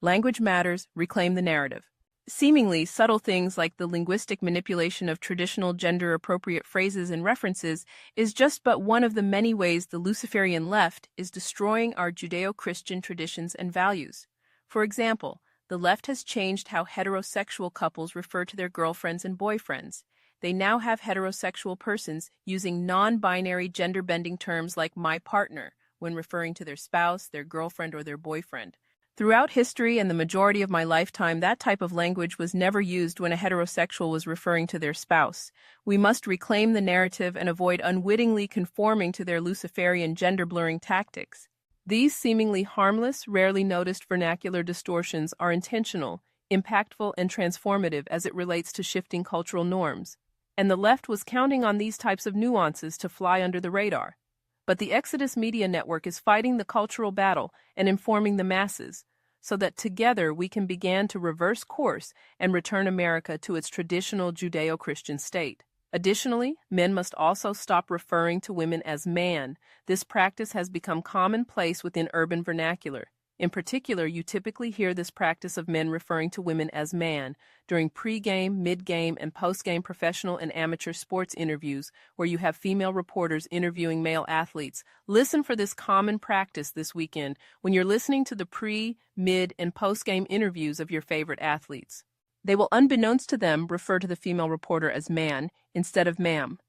Language matters, reclaim the narrative. Seemingly subtle things like the linguistic manipulation of traditional gender-appropriate phrases and references is just but one of the many ways the Luciferian left is destroying our Judeo-Christian traditions and values. For example, the left has changed how heterosexual couples refer to their girlfriends and boyfriends. They now have heterosexual persons using non-binary gender-bending terms like my partner when referring to their spouse, their girlfriend, or their boyfriend. Throughout history and the majority of my lifetime, that type of language was never used when a heterosexual was referring to their spouse. We must reclaim the narrative and avoid unwittingly conforming to their Luciferian gender-blurring tactics. These seemingly harmless, rarely noticed vernacular distortions are intentional, impactful, and transformative as it relates to shifting cultural norms. And the left was counting on these types of nuances to fly under the radar. But the Exodus Media Network is fighting the cultural battle and informing the masses, so that together we can begin to reverse course and return America to its traditional Judeo-Christian state. Additionally, men must also stop referring to women as man. This practice has become commonplace within urban vernacular. In particular, you typically hear this practice of men referring to women as man during pre-game, mid-game, and post-game professional and amateur sports interviews where you have female reporters interviewing male athletes. Listen for this common practice this weekend when you're listening to the pre, mid, and post-game interviews of your favorite athletes. They will, unbeknownst to them, refer to the female reporter as man instead of ma'am.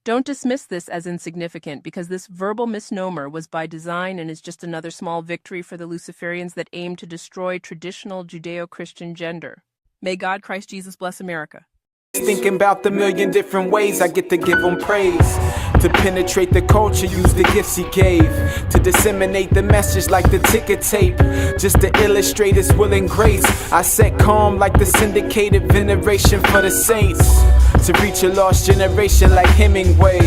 Don't dismiss this as insignificant because this verbal misnomer was by design and is just another small victory for the Luciferians that aim to destroy traditional Judeo-Christian gender. May God, Christ Jesus, bless America. Thinking about the million different ways I get to give him praise. To penetrate the culture, use the gifts he gave. To disseminate the message like the ticker tape. Just to illustrate his will and grace. I set calm like the syndicated veneration for the saints. To reach a lost generation like Hemingway.